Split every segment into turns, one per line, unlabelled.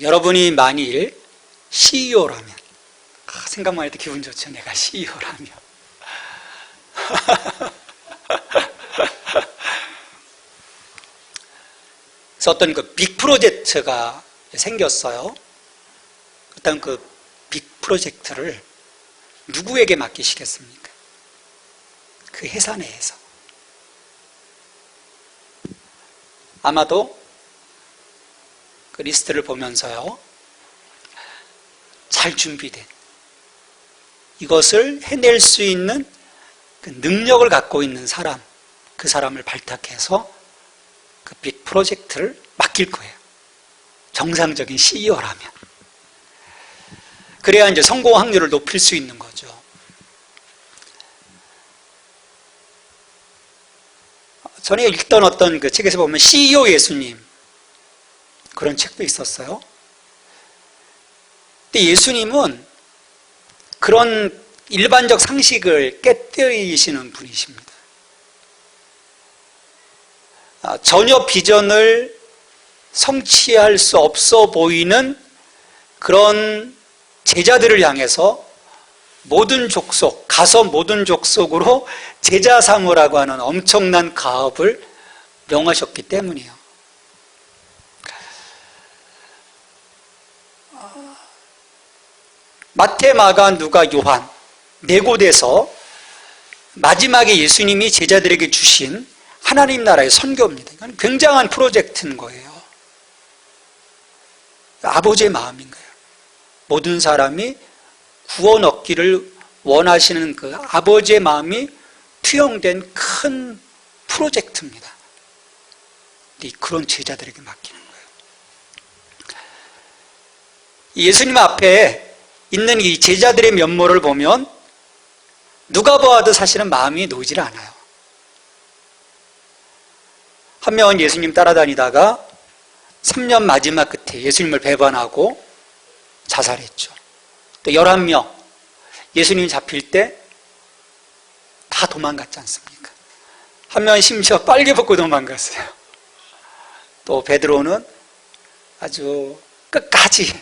여러분이 만일 CEO라면, 생각만 해도 기분 좋죠. 내가 CEO라면. 그래서 어떤 그 빅 프로젝트가 생겼어요. 일단 그 빅 프로젝트를 누구에게 맡기시겠습니까? 그 회사 내에서. 아마도 그 리스트를 보면서요, 잘 준비된, 이것을 해낼 수 있는 그 능력을 갖고 있는 사람, 그 사람을 발탁해서 그 빅 프로젝트를 맡길 거예요. 정상적인 CEO라면. 그래야 이제 성공 확률을 높일 수 있는 거죠. 전에 읽던 어떤 그 책에서 보면 CEO 예수님, 그런 책도 있었어요. 근데 예수님은 그런 일반적 상식을 깨뜨리시는 분이십니다. 전혀 비전을 성취할 수 없어 보이는 그런 제자들을 향해서 모든 족속, 가서 모든 족속으로 제자 삼으라고 하는 엄청난 가업을 명하셨기 때문이에요. 마태, 마가, 누가, 요한 네 곳에서 마지막에 예수님이 제자들에게 주신 하나님 나라의 선교입니다. 이건 굉장한 프로젝트인 거예요. 아버지의 마음인 거예요. 모든 사람이 구원 얻기를 원하시는 그 아버지의 마음이 투영된 큰 프로젝트입니다. 그런 제자들에게 맡기는 거예요. 예수님 앞에 있는 이 제자들의 면모를 보면 누가 보아도 사실은 마음이 놓이질 않아요. 한 명은 예수님 따라다니다가 3년 마지막 끝에 예수님을 배반하고 자살했죠. 또 11명, 예수님이 잡힐 때 다 도망갔지 않습니까? 한 명은 심지어 빨개 벗고 도망갔어요. 또 베드로는 아주 끝까지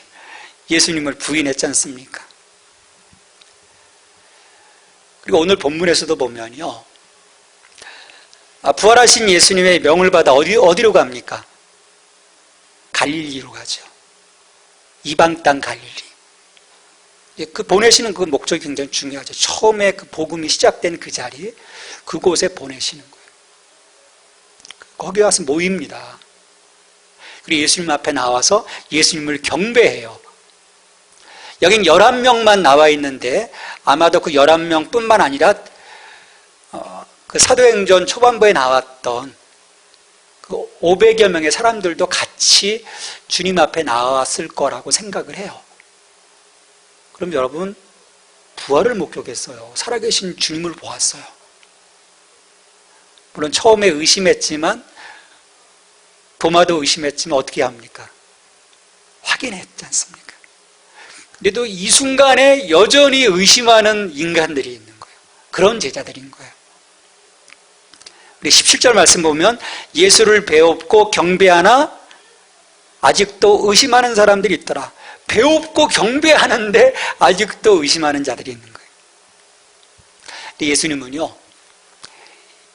예수님을 부인했지 않습니까? 그리고 오늘 본문에서도 보면요, 부활하신 예수님의 명을 받아 어디로 갑니까? 갈릴리로 가죠. 이방 땅 갈릴리. 그 보내시는 그 목적이 굉장히 중요하죠. 처음에 그 복음이 시작된 그 자리, 그곳에 보내시는 거예요. 거기 와서 모입니다. 그리고 예수님 앞에 나와서 예수님을 경배해요. 여긴 11명만 나와 있는데 아마도 그 11명뿐만 아니라 그 사도행전 초반부에 나왔던 그 500여 명의 사람들도 같이 주님 앞에 나왔을 거라고 생각을 해요. 그럼 여러분, 부활을 목격했어요. 살아계신 주님을 보았어요. 물론 처음에 의심했지만, 도마도 의심했지만 어떻게 합니까? 확인했지 않습니까? 그런데도 이 순간에 여전히 의심하는 인간들이 있는 거예요. 그런 제자들인 거예요. 우리 17절 말씀 보면 예수를 배웁고 경배하나 아직도 의심하는 사람들이 있더라. 배웁고 경배하는데 아직도 의심하는 자들이 있는 거예요. 근데 예수님은요,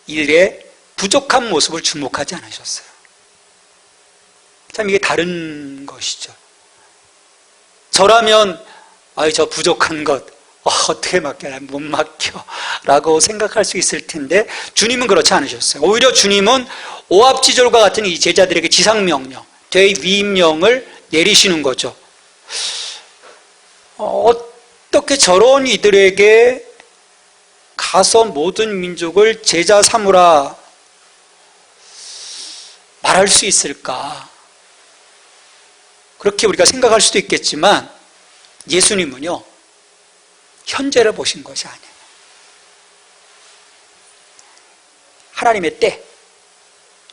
이들의 부족한 모습을 주목하지 않으셨어요. 참 이게 다른 것이죠. 저라면 저 부족한 것 어떻게 맡겨야 못 맡겨 라고 생각할 수 있을 텐데 주님은 그렇지 않으셨어요. 오히려 주님은 오합지졸과 같은 이 제자들에게 지상명령, 대위임령을 내리시는 거죠. 어떻게 저런 이들에게 가서 모든 민족을 제자 삼으라 말할 수 있을까? 그렇게 우리가 생각할 수도 있겠지만 예수님은요, 현재를 보신 것이 아니에요. 하나님의 때,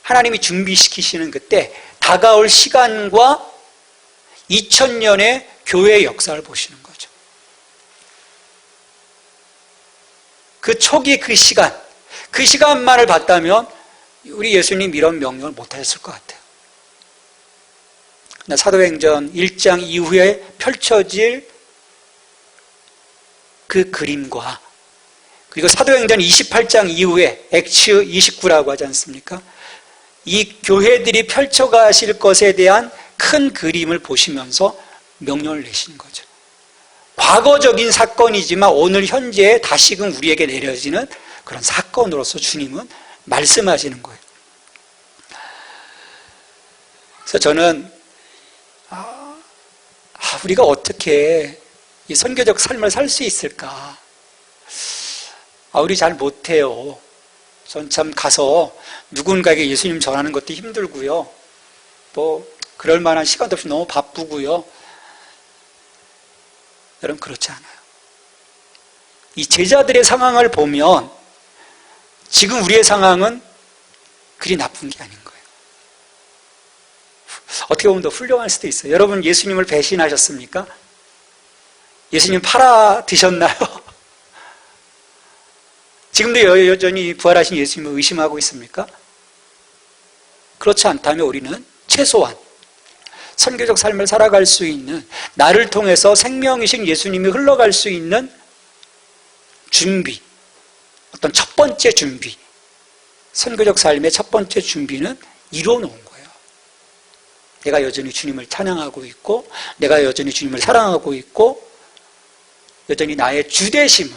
하나님이 준비시키시는 그때 다가올 시간과 2000년의 교회의 역사를 보시는 거죠. 그 초기 그 시간만을 봤다면 우리 예수님 이런 명령을 못하셨을 것 같아요. 사도행전 1장 이후에 펼쳐질 그 그림과, 그리고 사도행전 28장 이후에 액츠 29라고 하지 않습니까? 이 교회들이 펼쳐가실 것에 대한 큰 그림을 보시면서 명령을 내시는 거죠. 과거적인 사건이지만 오늘 현재에 다시금 우리에게 내려지는 그런 사건으로서 주님은 말씀하시는 거예요. 그래서 저는 우리가 어떻게 이 선교적 삶을 살 수 있을까? 우리 잘 못해요. 전 참 가서 누군가에게 예수님 전하는 것도 힘들고요. 또 그럴 만한 시간도 없이 너무 바쁘고요. 여러분, 그렇지 않아요. 이 제자들의 상황을 보면 지금 우리의 상황은 그리 나쁜 게 아닌 거예요. 어떻게 보면 더 훌륭할 수도 있어요. 여러분, 예수님을 배신하셨습니까? 예수님 팔아 드셨나요? 지금도 여전히 부활하신 예수님을 의심하고 있습니까? 그렇지 않다면 우리는 최소한 선교적 삶을 살아갈 수 있는, 나를 통해서 생명이신 예수님이 흘러갈 수 있는 준비, 어떤 첫 번째 준비, 선교적 삶의 첫 번째 준비는 이루어 놓은 거예요. 내가 여전히 주님을 찬양하고 있고, 내가 여전히 주님을 사랑하고 있고, 여전히 나의 주대심을,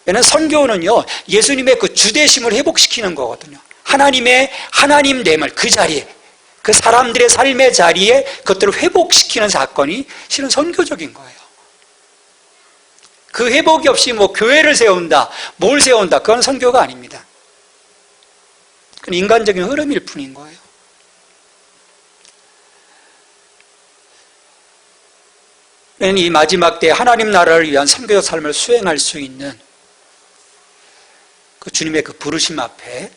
왜냐하면 선교는요, 예수님의 그 주대심을 회복시키는 거거든요. 하나님됨을 그 자리에, 그 사람들의 삶의 자리에 그것들을 회복시키는 사건이 실은 선교적인 거예요. 그 회복이 없이 교회를 세운다, 뭘 세운다, 그건 선교가 아닙니다. 그건 인간적인 흐름일 뿐인 거예요. 이 마지막 때 하나님 나라를 위한 선교적 삶을 수행할 수 있는 그 주님의 그 부르심 앞에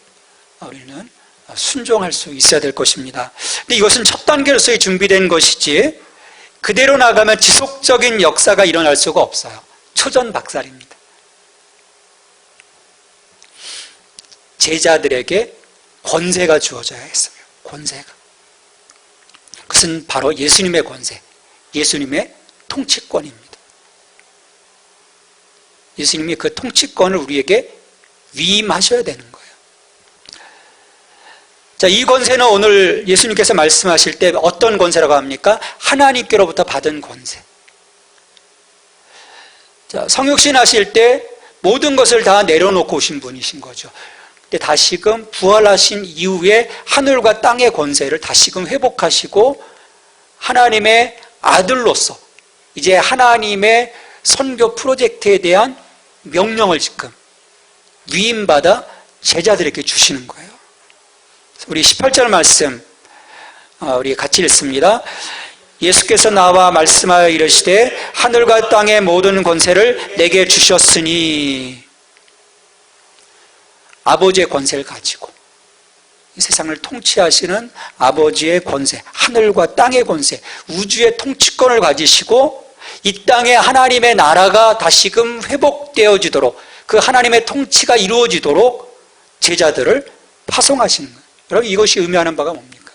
우리는 순종할 수 있어야 될 것입니다. 근데 이것은 첫 단계로서의 준비된 것이지 그대로 나가면 지속적인 역사가 일어날 수가 없어요. 초전박살입니다. 제자들에게 권세가 주어져야 했어요. 권세가. 그것은 바로 예수님의 권세, 예수님의 통치권입니다. 예수님이 그 통치권을 우리에게 위임하셔야 되는 거예요. 자, 이 권세는 오늘 예수님께서 말씀하실 때 어떤 권세라고 합니까? 하나님께로부터 받은 권세. 자, 성육신 하실 때 모든 것을 다 내려놓고 오신 분이신 거죠. 근데 다시금 부활하신 이후에 하늘과 땅의 권세를 다시금 회복하시고 하나님의 아들로서 이제 하나님의 선교 프로젝트에 대한 명령을 지금 위임받아 제자들에게 주시는 거예요. 우리 18절 말씀 우리 같이 읽습니다. 예수께서 나와 말씀하여 이르시되 하늘과 땅의 모든 권세를 내게 주셨으니, 아버지의 권세를 가지고 이 세상을 통치하시는 아버지의 권세, 하늘과 땅의 권세, 우주의 통치권을 가지시고 이 땅에 하나님의 나라가 다시금 회복되어지도록, 그 하나님의 통치가 이루어지도록 제자들을 파송하시는 거예요. 여러분, 이것이 의미하는 바가 뭡니까?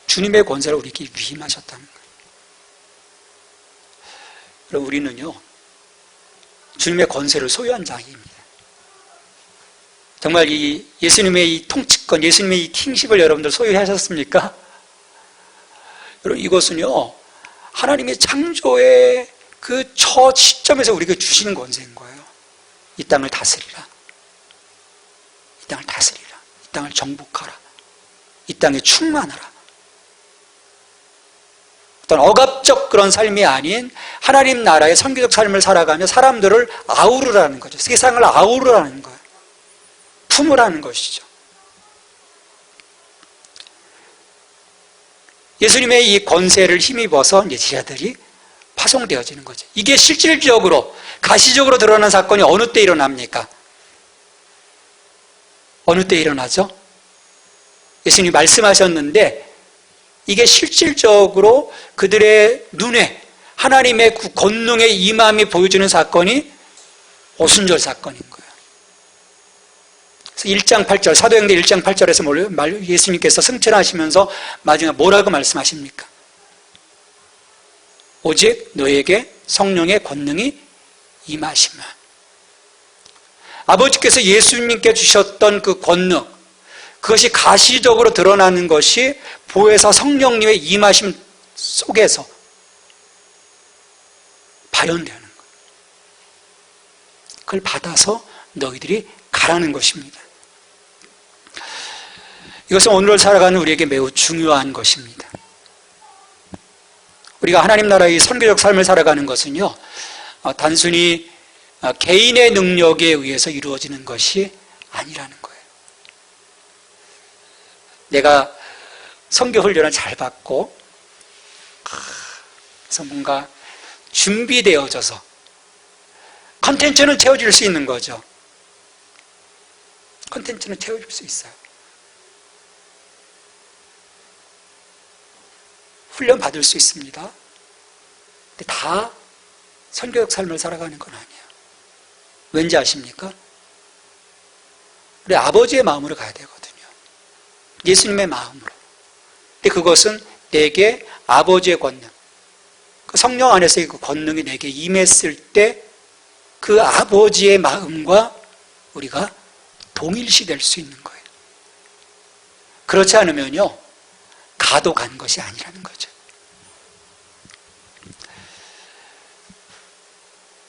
주님의 권세를 우리에게 위임하셨다는 거예요. 여러분, 우리는요 주님의 권세를 소유한 자입니다. 정말 이 예수님의 이 통치권, 예수님의 이 킹십을 여러분들 소유하셨습니까? 여러분, 이것은요 하나님의 창조의 그 첫 시점에서 우리에게 주시는 권세인 거예요. 이 땅을 다스리라, 이 땅을 다스리라, 이 땅을 정복하라, 이 땅에 충만하라. 어떤 억압적 그런 삶이 아닌 하나님 나라의 선교적 삶을 살아가며 사람들을 아우르라는 거죠. 세상을 아우르라는 거예요. 품으라는 것이죠. 예수님의 이 권세를 힘입어서 이제 제자들이 파송되어지는 거죠. 이게 실질적으로 가시적으로 드러나는 사건이 어느 때 일어납니까? 어느 때 일어나죠? 예수님이 말씀하셨는데 이게 실질적으로 그들의 눈에 하나님의 그 권능의 임함이 보여주는 사건이 오순절 사건인 거예요. 그래서 1장 8절, 사도행전 1장 8절에서 예수님께서 승천하시면서 마지막에 뭐라고 말씀하십니까? 오직 너에게 성령의 권능이 임하시면. 아버지께서 예수님께 주셨던 그 권능, 그것이 가시적으로 드러나는 것이 보혜사 성령님의 임하심 속에서 발현되는 거예요. 그걸 받아서 너희들이 가라는 것입니다. 이것은 오늘을 살아가는 우리에게 매우 중요한 것입니다. 우리가 하나님 나라의 선교적 삶을 살아가는 것은요, 단순히 개인의 능력에 의해서 이루어지는 것이 아니라는 거예요. 내가 선교 훈련을 잘 받고, 그래서 뭔가 준비되어져서 컨텐츠는 채워질 수 있는 거죠. 컨텐츠는 채워질 수 있어요. 훈련 받을 수 있습니다. 근데 다 선교적 삶을 살아가는 건 아니에요. 왠지 아십니까? 우리 아버지의 마음으로 가야 되거든요. 예수님의 마음으로. 근데 그것은 내게 아버지의 권능, 그 성령 안에서의 그 권능이 내게 임했을 때 그 아버지의 마음과 우리가 동일시될 수 있는 거예요. 그렇지 않으면요, 가도 간 것이 아니라는 거죠.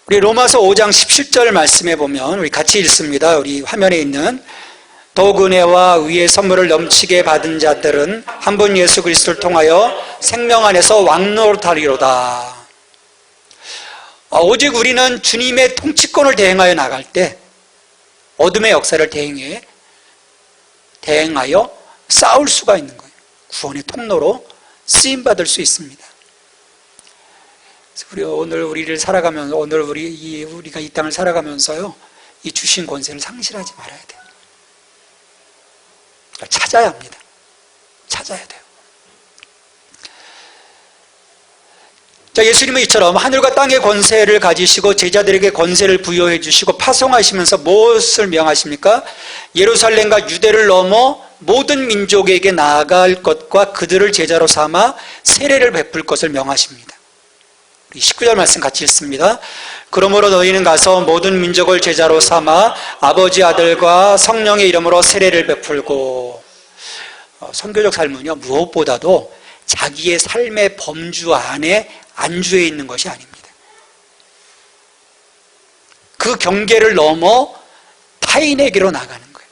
우리 로마서 5장 17절 말씀해 보면 우리 같이 읽습니다. 우리 화면에 있는 더욱 은혜와 의의 선물을 넘치게 받은 자들은 한 분 예수 그리스도를 통하여 생명 안에서 왕노릇하리로다. 오직 우리는 주님의 통치권을 대행하여 나갈 때 어둠의 역사를 대행하여 싸울 수가 있는 거예요. 구원의 통로로 쓰임받을 수 있습니다. 오늘 우리를 살아가면서, 우리가 이 땅을 살아가면서요, 이 주신 권세를 상실하지 말아야 돼요. 찾아야 합니다. 찾아야 돼요. 자, 예수님은 이처럼 하늘과 땅의 권세를 가지시고 제자들에게 권세를 부여해 주시고 파송하시면서 무엇을 명하십니까? 예루살렘과 유대를 넘어 모든 민족에게 나아갈 것과 그들을 제자로 삼아 세례를 베풀 것을 명하십니다. 우리 19절 말씀 같이 읽습니다. 그러므로 너희는 가서 모든 민족을 제자로 삼아 아버지, 아들과 성령의 이름으로 세례를 베풀고. 선교적 삶은요, 무엇보다도 자기의 삶의 범주 안에 안주해 있는 것이 아닙니다. 그 경계를 넘어 타인에게로 나가는 거예요.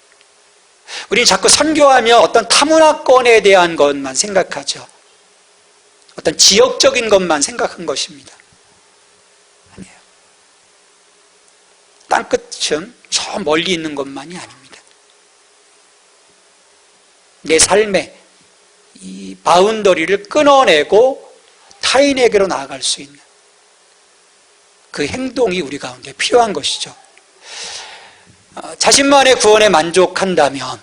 우리는 자꾸 선교하며 어떤 타문화권에 대한 것만 생각하죠. 어떤 지역적인 것만 생각한 것입니다. 아니에요. 땅끝은 저 멀리 있는 것만이 아닙니다. 내 삶의 이 바운더리를 끊어내고 타인에게로 나아갈 수 있는 그 행동이 우리 가운데 필요한 것이죠. 자신만의 구원에 만족한다면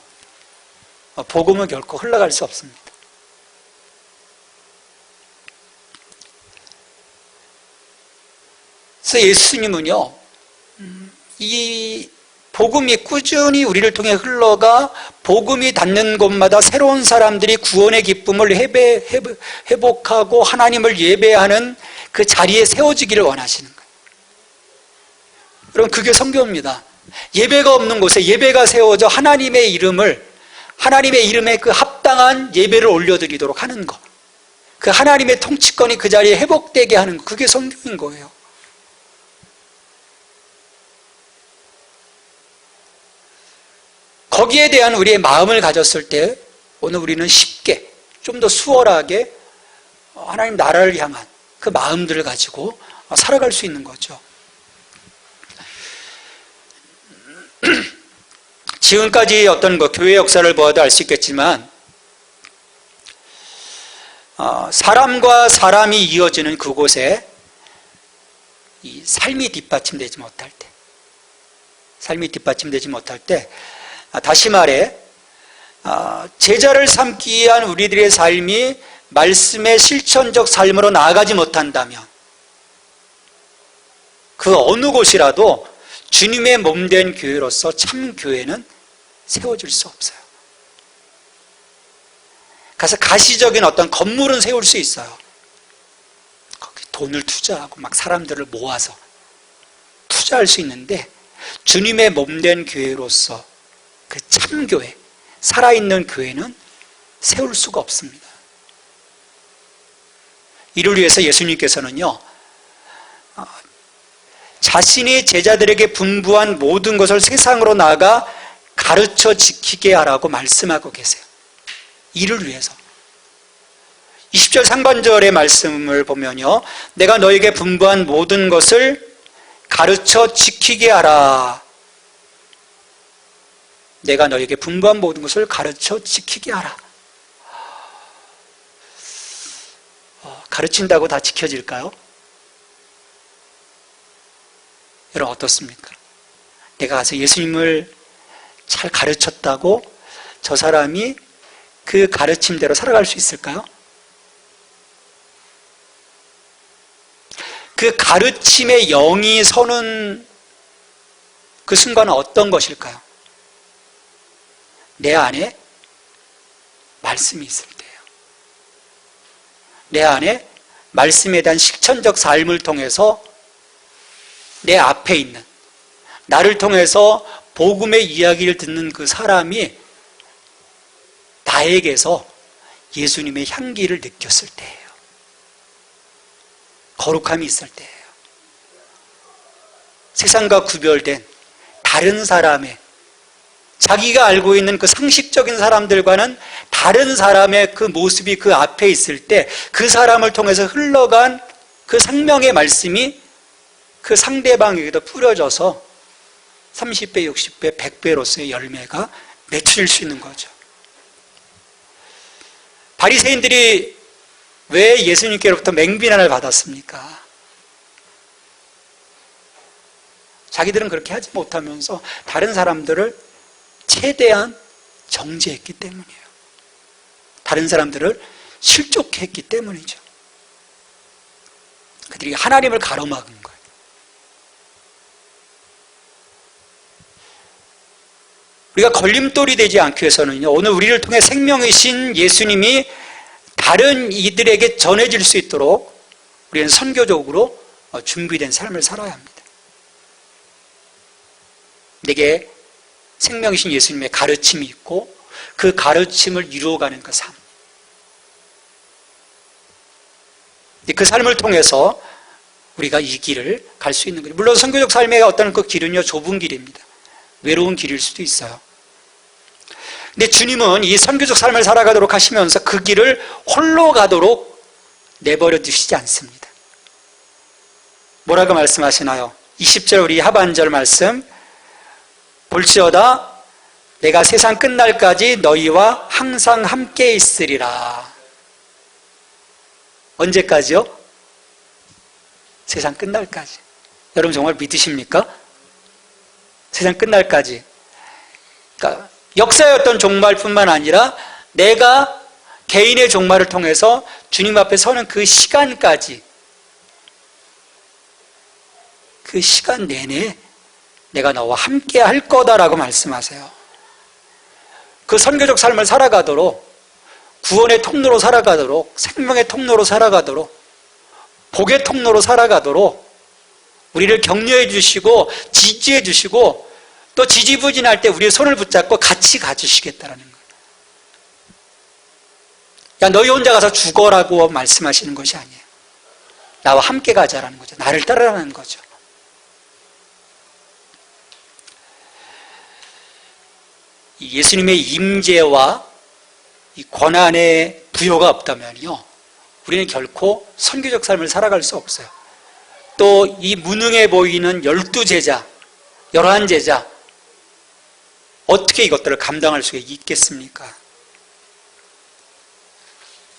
복음은 결코 흘러갈 수 없습니다. 그래서 예수님은요, 이 복음이 꾸준히 우리를 통해 흘러가 복음이 닿는 곳마다 새로운 사람들이 구원의 기쁨을 회복하고 하나님을 예배하는 그 자리에 세워지기를 원하시는 거예요. 여러분, 그게 선교입니다. 예배가 없는 곳에 예배가 세워져 하나님의 이름에 그 합당한 예배를 올려드리도록 하는 것, 그 하나님의 통치권이 그 자리에 회복되게 하는 것, 그게 선교인 거예요. 거기에 대한 우리의 마음을 가졌을 때 오늘 우리는 쉽게, 좀 더 수월하게 하나님 나라를 향한 그 마음들을 가지고 살아갈 수 있는 거죠. 지금까지 어떤 교회 역사를 보아도 알 수 있겠지만, 사람과 사람이 이어지는 그곳에 이 삶이 뒷받침되지 못할 때, 다시 말해 제자를 삼기 위한 우리들의 삶이 말씀의 실천적 삶으로 나아가지 못한다면 그 어느 곳이라도 주님의 몸된 교회로서 참 교회는 세워질 수 없어요. 그래서 가시적인 어떤 건물은 세울 수 있어요. 거기 돈을 투자하고 막 사람들을 모아서 투자할 수 있는데, 주님의 몸된 교회로서 그 참교회, 살아있는 교회는 세울 수가 없습니다. 이를 위해서 예수님께서는요, 자신이 제자들에게 분부한 모든 것을 세상으로 나아가 가르쳐 지키게 하라고 말씀하고 계세요. 이를 위해서. 20절 상반절의 말씀을 보면요, 내가 너에게 분부한 모든 것을 가르쳐 지키게 하라. 내가 너에게 분부한 모든 것을 가르쳐 지키게 하라. 가르친다고 다 지켜질까요? 여러분 어떻습니까? 내가 가서 예수님을 잘 가르쳤다고 저 사람이 그 가르침대로 살아갈 수 있을까요? 그 가르침의 영이 서는 그 순간은 어떤 것일까요? 내 안에 말씀이 있을 때예요. 내 안에 말씀에 대한 실천적 삶을 통해서 내 앞에 있는, 나를 통해서 복음의 이야기를 듣는 그 사람이 나에게서 예수님의 향기를 느꼈을 때예요. 거룩함이 있을 때예요. 세상과 구별된 다른 사람의, 자기가 알고 있는 그 상식적인 사람들과는 다른 사람의 그 모습이 그 앞에 있을 때, 그 사람을 통해서 흘러간 그 생명의 말씀이 그 상대방에게도 뿌려져서 30배, 60배, 100배로서의 열매가 맺힐 수 있는 거죠. 바리새인들이 왜 예수님께로부터 맹비난을 받았습니까? 자기들은 그렇게 하지 못하면서 다른 사람들을 최대한 정죄했기 때문이에요. 다른 사람들을 실족해 했기 때문이죠. 그들이 하나님을 가로막은 거예요. 우리가 걸림돌이 되지 않기 위해서는요, 오늘 우리를 통해 생명이신 예수님이 다른 이들에게 전해질 수 있도록 우리는 선교적으로 준비된 삶을 살아야 합니다. 내게 생명이신 예수님의 가르침이 있고 그 가르침을 이루어가는 그 삶. 그 삶을 통해서 우리가 이 길을 갈 수 있는 거죠. 물론 선교적 삶의 어떤 그 길은요, 좁은 길입니다. 외로운 길일 수도 있어요. 근데 주님은 이 선교적 삶을 살아가도록 하시면서 그 길을 홀로 가도록 내버려 두시지 않습니다. 뭐라고 말씀하시나요? 20절 우리 하반절 말씀, 볼지어다 내가 세상 끝날까지 너희와 항상 함께 있으리라. 언제까지요? 세상 끝날까지. 여러분 정말 믿으십니까? 세상 끝날까지. 그러니까 역사의 어떤 종말뿐만 아니라 내가 개인의 종말을 통해서 주님 앞에 서는 그 시간까지, 그 시간 내내 내가 너와 함께 할 거다라고 말씀하세요. 그 선교적 삶을 살아가도록, 구원의 통로로 살아가도록, 생명의 통로로 살아가도록, 복의 통로로 살아가도록 우리를 격려해 주시고 지지해 주시고 또 지지부진할 때 우리의 손을 붙잡고 같이 가주시겠다라는 거예요. 야, 너희 혼자 가서 죽어라고 말씀하시는 것이 아니에요. 나와 함께 가자라는 거죠. 나를 따르라는 거죠. 예수님의 임재와 이 권한의 부여가 없다면요, 우리는 결코 선교적 삶을 살아갈 수 없어요. 또 이 무능해 보이는 12제자, 11제자, 어떻게 이것들을 감당할 수 있겠습니까?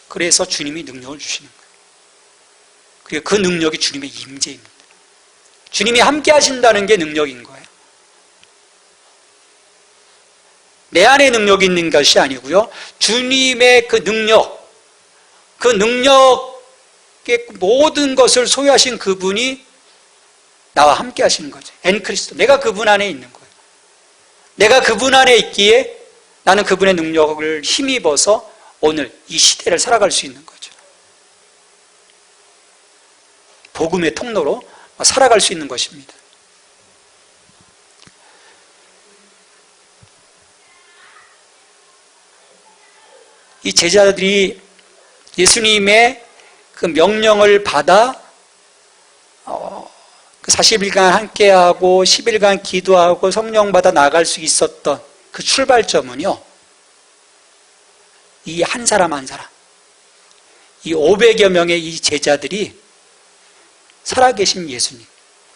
그래서 주님이 능력을 주시는 거예요. 그리고 그 능력이 주님의 임재입니다. 주님이 함께 하신다는 게 능력인 거예요. 내 안에 능력이 있는 것이 아니고요, 주님의 그 능력, 그 능력의 모든 것을 소유하신 그분이 나와 함께 하시는 거죠. 엔 그리스도, 내가 그분 안에 있는 거예요. 내가 그분 안에 있기에 나는 그분의 능력을 힘입어서 오늘 이 시대를 살아갈 수 있는 거죠. 복음의 통로로 살아갈 수 있는 것입니다. 이 제자들이 예수님의 그 명령을 받아 그 40일간 함께하고 10일간 기도하고 성령 받아 나갈 수 있었던 그 출발점은요, 이 한 사람 한 사람, 이 500여 명의 이 제자들이 살아계신 예수님,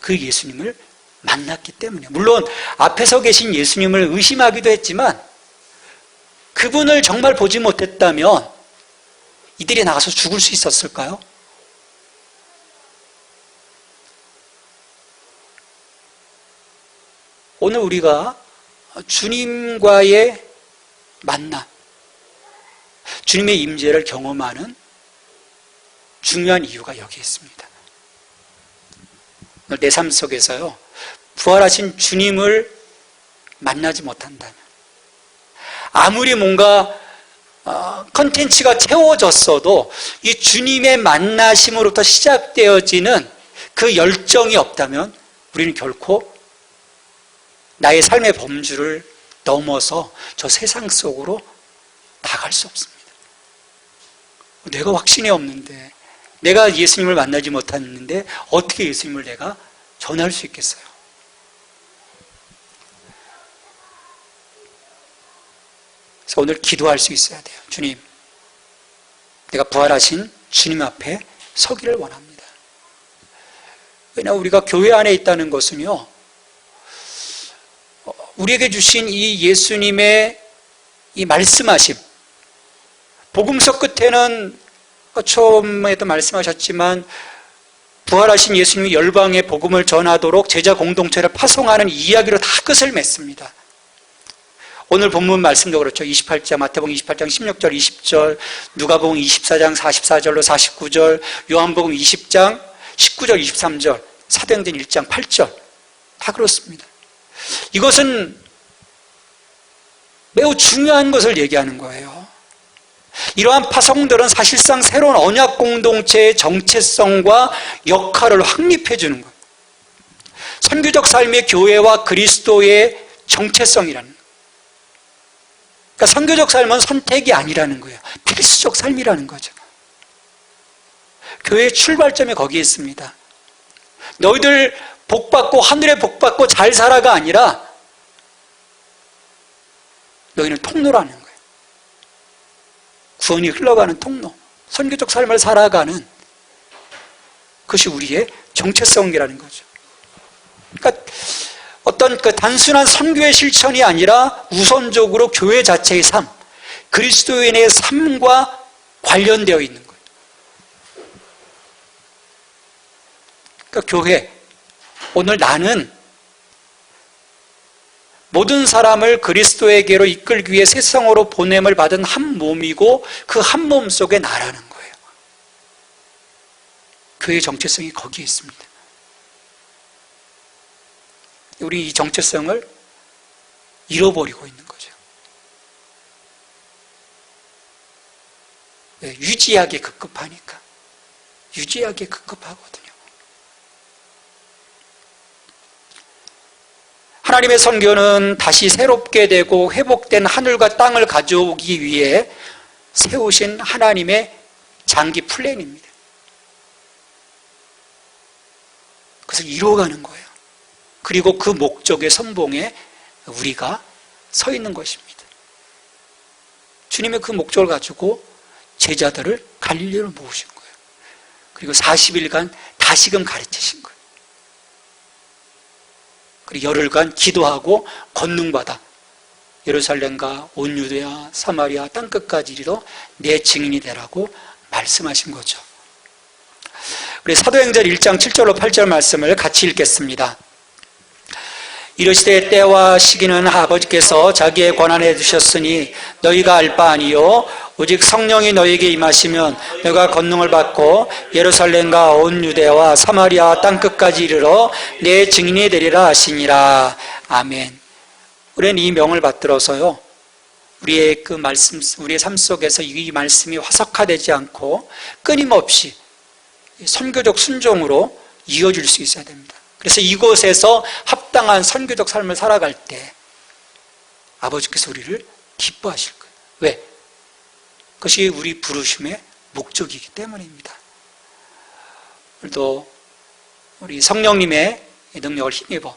그 예수님을 만났기 때문에, 물론 앞에서 계신 예수님을 의심하기도 했지만 그분을 정말 보지 못했다면 이들이 나가서 죽을 수 있었을까요? 오늘 우리가 주님과의 만남, 주님의 임재를 경험하는 중요한 이유가 여기 있습니다. 내 삶 속에서요, 부활하신 주님을 만나지 못한다면, 아무리 뭔가 컨텐츠가 채워졌어도 이 주님의 만나심으로부터 시작되어지는 그 열정이 없다면 우리는 결코 나의 삶의 범주를 넘어서 저 세상 속으로 나갈 수 없습니다. 내가 확신이 없는데, 내가 예수님을 만나지 못했는데 어떻게 예수님을 내가 전할 수 있겠어요? 그래서 오늘 기도할 수 있어야 돼요. 주님, 내가 부활하신 주님 앞에 서기를 원합니다. 왜냐하면 우리가 교회 안에 있다는 것은요, 우리에게 주신 이 예수님의 이 말씀하심, 복음서 끝에는 처음에도 말씀하셨지만 부활하신 예수님이 열방에 복음을 전하도록 제자 공동체를 파송하는 이야기로 다 끝을 맺습니다. 오늘 본문 말씀도 그렇죠. 28장, 마태복음 28장 16절, 20절, 누가복음 24장 44절로 49절, 요한복음 20장 19절, 23절, 사도행전 1장 8절, 다 그렇습니다. 이것은 매우 중요한 것을 얘기하는 거예요. 이러한 파송들은 사실상 새로운 언약 공동체의 정체성과 역할을 확립해 주는 거예요. 선교적 삶의 교회와 그리스도의 정체성이라는 거예요. 그러니까 선교적 삶은 선택이 아니라는 거예요. 필수적 삶이라는 거죠. 교회의 출발점이 거기에 있습니다. 너희들 복받고 하늘에 복받고 잘 살아가 아니라 너희는 통로라는 거예요. 구원이 흘러가는 통로, 선교적 삶을 살아가는 그것이 우리의 정체성이라는 거죠. 그러니까 어떤 그 단순한 선교의 실천이 아니라 우선적으로 교회 자체의 삶, 그리스도인의 삶과 관련되어 있는 거예요. 그러니까 교회, 오늘 나는 모든 사람을 그리스도에게로 이끌기 위해 세상으로 보냄을 받은 한 몸이고 그 한 몸 속에 나라는 거예요. 교회의 정체성이 거기에 있습니다. 우리 이 정체성을 잃어버리고 있는 거죠. 네, 유지하기 급급하니까. 유지하기 급급하거든요. 하나님의 선교는 다시 새롭게 되고 회복된 하늘과 땅을 가져오기 위해 세우신 하나님의 장기 플랜입니다. 그래서 이루어가는 거예요. 그리고 그 목적의 선봉에 우리가 서 있는 것입니다. 주님의 그 목적을 가지고 제자들을 갈릴리로 모으신 거예요. 그리고 40일간 다시금 가르치신 거예요. 그리고 열흘간 기도하고 권능받아 예루살렘과 온 유대야 사마리아 땅끝까지 이르러 내 증인이 되라고 말씀하신 거죠. 우리 사도행전 1장 7절로 8절 말씀을 같이 읽겠습니다. 이르시되 때와 시기는 아버지께서 자기의 권한에 두셨으니 너희가 알 바 아니요 오직 성령이 너희에게 임하시면 너희가 권능을 받고 예루살렘과 온 유대와 사마리아 땅끝까지 이르러 내 증인이 되리라 하시니라. 아멘. 우리는 이 명을 받들어서요, 우리의 그 말씀, 우리의 삶 속에서 이 말씀이 화석화되지 않고 끊임없이 선교적 순종으로 이어질 수 있어야 됩니다. 그래서 이곳에서 합당한 선교적 삶을 살아갈 때 아버지께서 우리를 기뻐하실 거예요. 왜? 그것이 우리 부르심의 목적이기 때문입니다. 오늘도 우리 성령님의 능력을 힘입어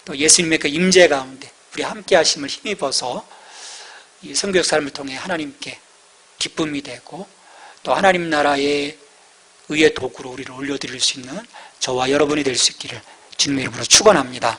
또 예수님의 그 임재 가운데 우리 함께 하심을 힘입어서 이 선교적 삶을 통해 하나님께 기쁨이 되고 또 하나님 나라의 의의 도구로 우리를 올려드릴 수 있는 저와 여러분이 될 수 있기를 주님의 이름으로 축원합니다.